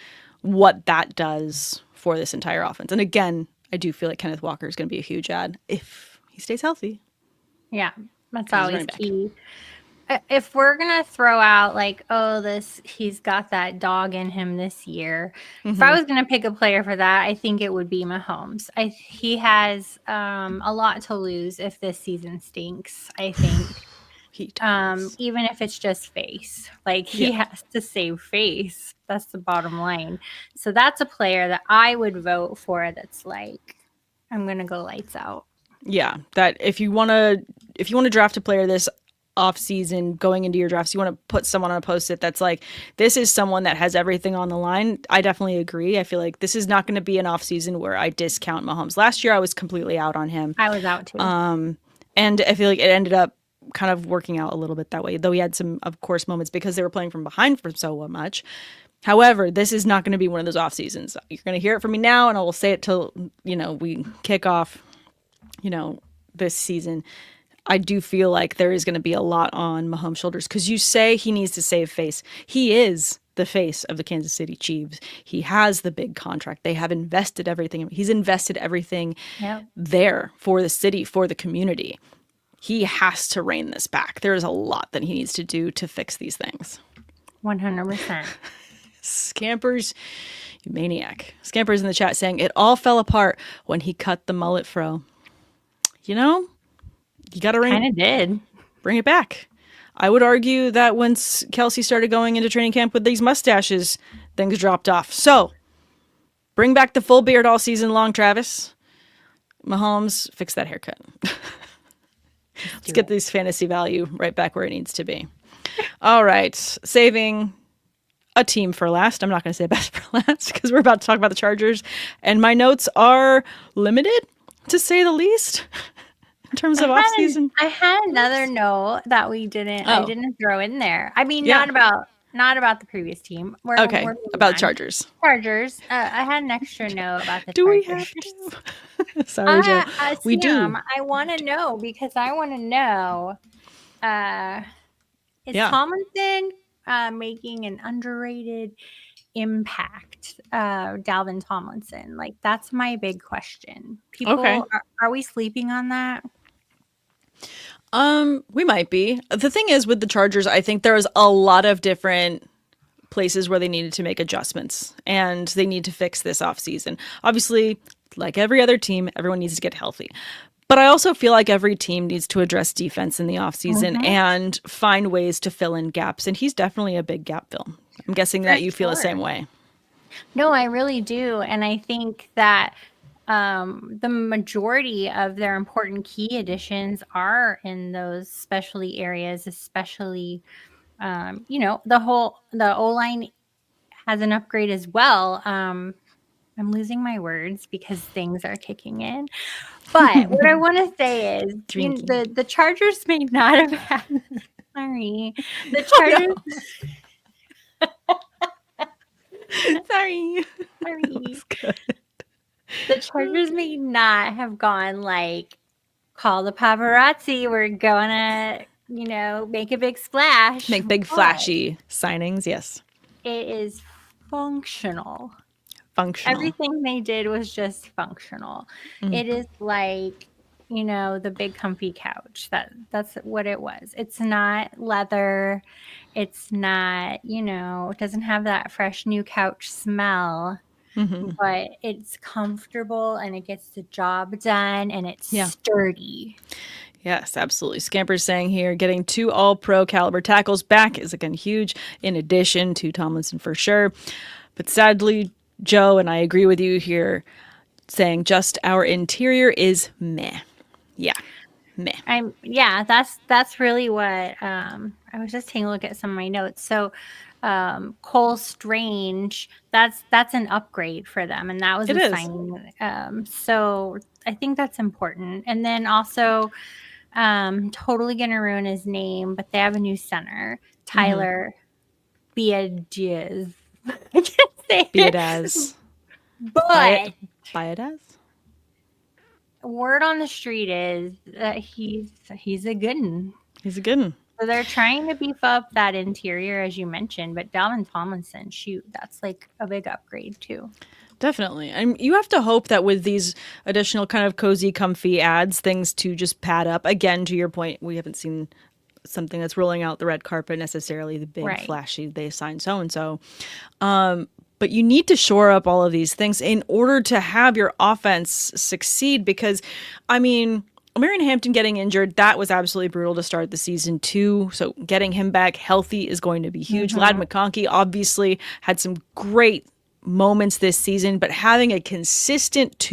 what that does for this entire offense. And again, I do feel like Kenneth Walker is going to be a huge add if he stays healthy. Yeah, that's always key. If we're going to throw out like, he's got that dog in him this year. If I was going to pick a player for that, I think it would be Mahomes. He has a lot to lose if this season stinks, I think. Even if it's just face. Like, he has to save face. That's the bottom line. So that's a player that I would vote for that's like, I'm going to go lights out. Yeah, that if you want to draft a player this offseason, going into your drafts, you want to put someone on a post-it that's like, this is someone that has everything on the line. I definitely agree. I feel like this is not going to be an offseason where I discount Mahomes. Last year, I was completely out on him. I was out too. And I feel like it ended up kind of working out a little bit that way, though he had some, of course, moments because they were playing from behind for so much. However, this is not going to be one of those off seasons. You're going to hear it from me now, and I will say it till, we kick off, this season. I do feel like there is going to be a lot on Mahomes' shoulders because you say he needs to save face. He is the face of the Kansas City Chiefs. He has the big contract. They have invested everything. He's invested everything there for the city, for the community. He has to rein this back. There is a lot that he needs to do to fix these things. 100%. Scampers, you maniac. Scampers in the chat saying, it all fell apart when he cut the mullet fro. You got to kind of did. Bring it back. I would argue that once Kelce started going into training camp with these mustaches, things dropped off. So, bring back the full beard all season long, Travis. Mahomes, fix that haircut. Let's get this fantasy value right back where it needs to be. All right. Saving a team for last. I'm not going to say best for last because we're about to talk about the Chargers. And my notes are limited, to say the least, in terms of offseason. I had another note that I didn't throw in there. I mean, not about not about the previous team. Okay, We're about Chargers. Chargers. I had an extra note about the Do Chargers. we have to? Sorry, Joe. We Sam, do. I want to know because I want to know. Is Tomlinson making an underrated impact? Dalvin Tomlinson, like that's my big question. People, are we sleeping on that? We might be. The thing is with the Chargers, I think there was a lot of different places where they needed to make adjustments and they need to fix this offseason. Obviously, like every other team, everyone needs to get healthy. But I also feel like every team needs to address defense in the offseason and find ways to fill in gaps. And he's definitely a big gap fill. I'm guessing that you feel the same way. No, I really do. And I think that the majority of their important key additions are in those specialty areas, especially, the O-line has an upgrade as well. I'm losing my words because things are kicking in. But what I want to say is the Chargers may not have had sorry. The Chargers Sorry. The Chargers may not have gone like, call the paparazzi. We're gonna, make a big splash. Make big flashy signings, yes. It is functional. Everything they did was just functional. It is like, the big comfy couch. That's what it was. It's not leather. It's not, it doesn't have that fresh new couch smell. But it's comfortable and it gets the job done and it's sturdy. Yes, absolutely. Scamper's saying here, getting 2 all-pro caliber tackles back is again huge, in addition to Tomlinson for sure. But sadly, Joe, and I agree with you here, saying just our interior is meh. Yeah, meh. That's really what I was just taking a look at some of my notes. So Cole Strange, that's an upgrade for them, and that was a signing. So I think that's important. And then also, totally gonna ruin his name, but they have a new center, Tyler Biadasz. I can't say Biadasz. But Biadasz? Word on the street is that he's a good one. He's a good one. So they're trying to beef up that interior, as you mentioned, but Dalvin Tomlinson, shoot, that's like a big upgrade too. Definitely. And you have to hope that with these additional kind of cozy, comfy ads, things to just pad up. Again, to your point, we haven't seen something that's rolling out the red carpet necessarily, the big flashy, they signed so-and-so. But you need to shore up all of these things in order to have your offense succeed because, Marion Hampton getting injured, that was absolutely brutal to start the season too. So getting him back healthy is going to be huge. Ladd McConkey obviously had some great moments this season, but having a consistent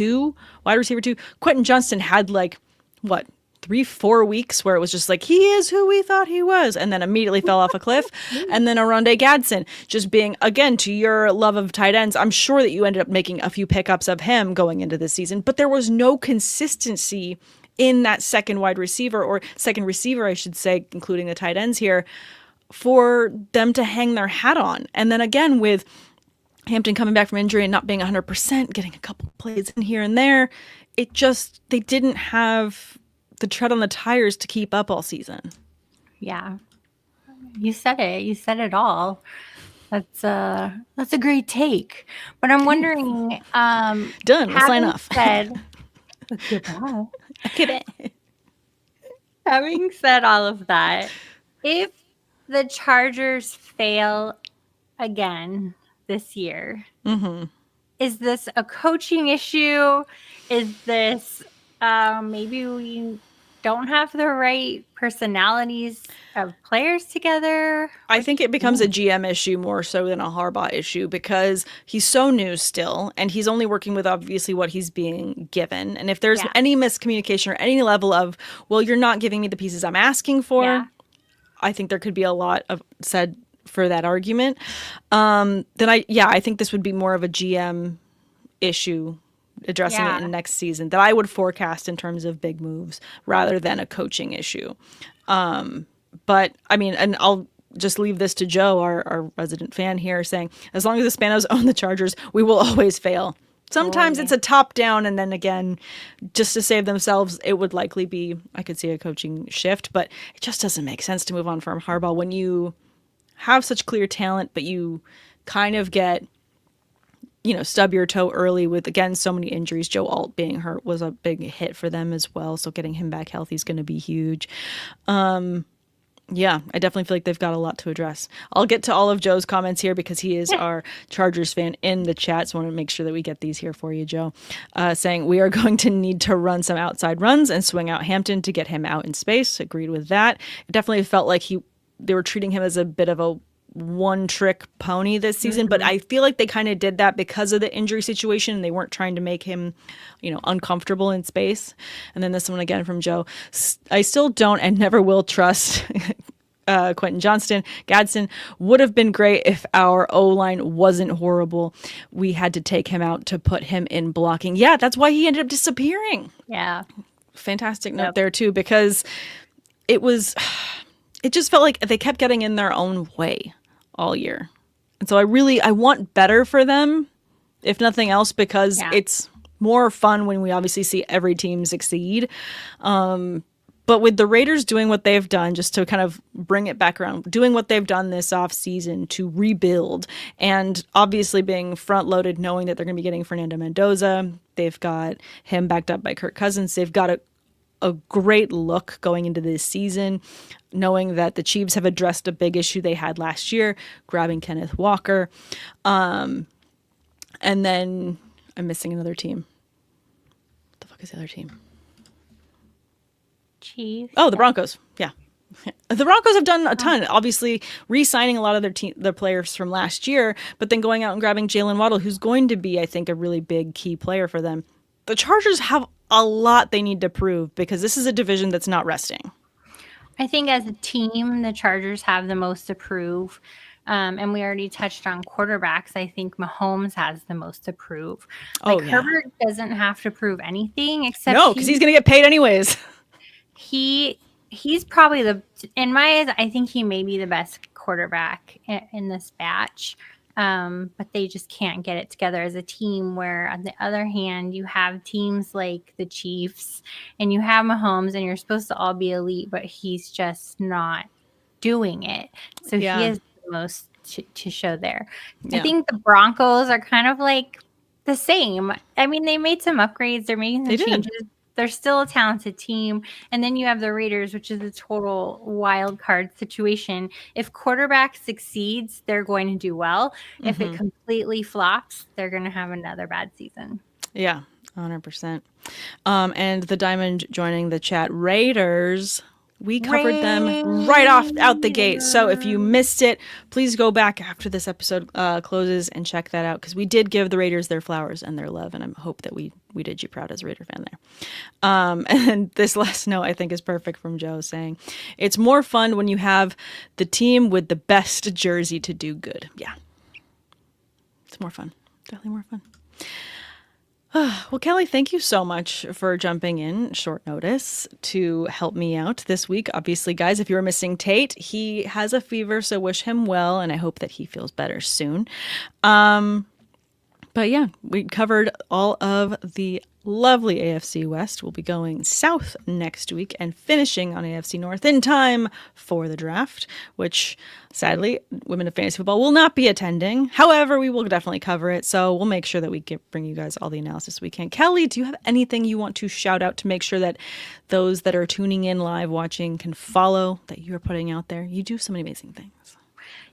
wide receiver 2, Quentin Johnston had 3-4 weeks where it was just like, he is who we thought he was, and then immediately fell off a cliff. And then Oronde Gadsden just being, again, to your love of tight ends, I'm sure that you ended up making a few pickups of him going into this season, but there was no consistency in that second wide receiver, or second receiver, I should say, including the tight ends here, for them to hang their hat on. And then again, with Hampton coming back from injury and not being 100%, getting a couple plays in here and there, they didn't have the tread on the tires to keep up all season. Yeah. You said it. You said it all. That's a great take. But I'm wondering, done. We'll sign off. Goodbye. Having said all of that, if the Chargers fail again this year, is this a coaching issue? Is this maybe we don't have the right personalities of players together? I think it becomes a GM issue more so than a Harbaugh issue because he's so new still and he's only working with obviously what he's being given. And if there's any miscommunication or any level of, well, you're not giving me the pieces I'm asking for, I think there could be a lot of said for that argument. Then I think this would be more of a GM issue addressing it in next season that I would forecast in terms of big moves rather than a coaching issue. But I mean, and I'll just leave this to Joe, our resident fan here, saying, as long as the Spanos own the Chargers, we will always fail. Sometimes it's a top down, and then again, just to save themselves, it would likely be, I could see a coaching shift, but it just doesn't make sense to move on from Harbaugh when you have such clear talent, but you kind of get, stub your toe early with, again, so many injuries. Joe Alt being hurt was a big hit for them as well, so getting him back healthy is going to be huge. Yeah, I definitely feel like they've got a lot to address. I'll get to all of Joe's comments here because he is our Chargers fan in the chat, so I want to make sure that we get these here for you, Joe. Saying, we are going to need to run some outside runs and swing out Hampton to get him out in space. Agreed with that. It definitely felt like they were treating him as a bit of a one-trick pony this season, but I feel like they kind of did that because of the injury situation, and they weren't trying to make him, uncomfortable in space. And then this one again from Joe. I still don't and never will trust Quentin Johnston. Gadsden would have been great if our O-line wasn't horrible. We had to take him out to put him in blocking. Yeah, that's why he ended up disappearing. Yeah. Fantastic note there too, because it just felt like they kept getting in their own way all year. And so I want better for them, if nothing else, because it's more fun when we obviously see every team succeed. But with the Raiders doing what they've done, just to kind of bring it back around, doing what they've done this offseason to rebuild, and obviously being front-loaded, knowing that they're going to be getting Fernando Mendoza. They've got him backed up by Kirk Cousins. They've got a great look going into this season, knowing that the Chiefs have addressed a big issue they had last year, grabbing Kenneth Walker. And then I'm missing another team. What the fuck is the other team? Chiefs. Oh, the Broncos. Yeah. The Broncos have done a ton, obviously re-signing a lot of their players from last year, but then going out and grabbing Jaylen Waddle, who's going to be, I think, a really big key player for them. The Chargers have a lot they need to prove because this is a division that's not resting. I think as a team, the Chargers have the most to prove. And we already touched on quarterbacks. I think Mahomes has the most to prove. Herbert doesn't have to prove anything except because he's going to get paid anyways. He's probably in my eyes, I think he may be the best quarterback in this batch. But they just can't get it together as a team, where on the other hand, you have teams like the Chiefs and you have Mahomes, and you're supposed to all be elite, but he's just not doing it. So he is the most to show there. I think the Broncos are kind of like the same. I mean, they made some upgrades. They're making some changes. They're still a talented team. And then you have the Raiders, which is a total wild card situation. If quarterback succeeds, they're going to do well. If it completely flops, they're going to have another bad season. Yeah, 100%. And the Diamond joining the chat. Raiders. We covered them right out the gate. So if you missed it, please go back after this episode closes and check that out, because we did give the Raiders their flowers and their love, and I hope that we did you proud as a Raider fan there. And this last note I think is perfect from Joe, saying, it's more fun when you have the team with the best jersey to do good. Yeah. It's more fun. Definitely more fun. Well, Kelly, thank you so much for jumping in short notice to help me out this week. Obviously, guys, if you were missing Tate, he has a fever, so wish him well, and I hope that he feels better soon. But yeah, we covered all of the lovely AFC West. We'll be going south next week and finishing on AFC North in time for the draft, which sadly, Women of Fantasy Football will not be attending. However, we will definitely cover it. So we'll make sure that we bring you guys all the analysis we can. Kelly, do you have anything you want to shout out to make sure that those that are tuning in live watching can follow that you're putting out there? You do so many amazing things.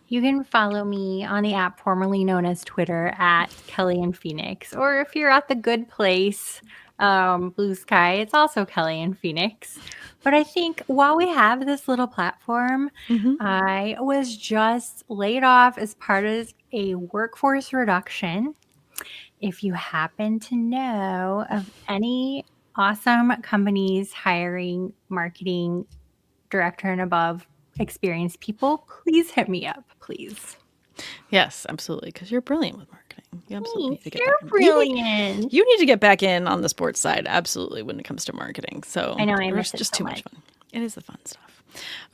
You can follow me on the app formerly known as Twitter at Kelly and Phoenix. Or if you're at the good place, Blue Sky, it's also Kelly and Phoenix. But I think while we have this little platform, I was just laid off as part of a workforce reduction. If you happen to know of any awesome companies hiring marketing director and above experienced people, please hit me up, please. Yes, absolutely, because you're brilliant with marketing. You absolutely need to get You're back brilliant. You need to get back in on the sports side, absolutely, when it comes to marketing. So I know, I miss it's just it so too much fun. It is the fun stuff.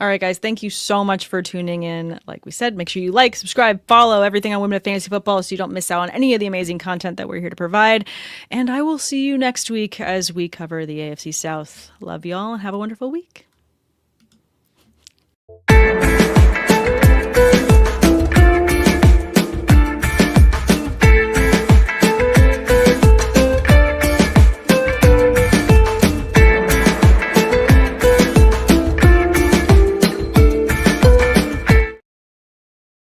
All right, guys, thank you so much for tuning in. Like we said, make sure you like, subscribe, follow everything on Women of Fantasy Football so you don't miss out on any of the amazing content that we're here to provide. And I will see you next week as we cover the AFC South. Love y'all and have a wonderful week.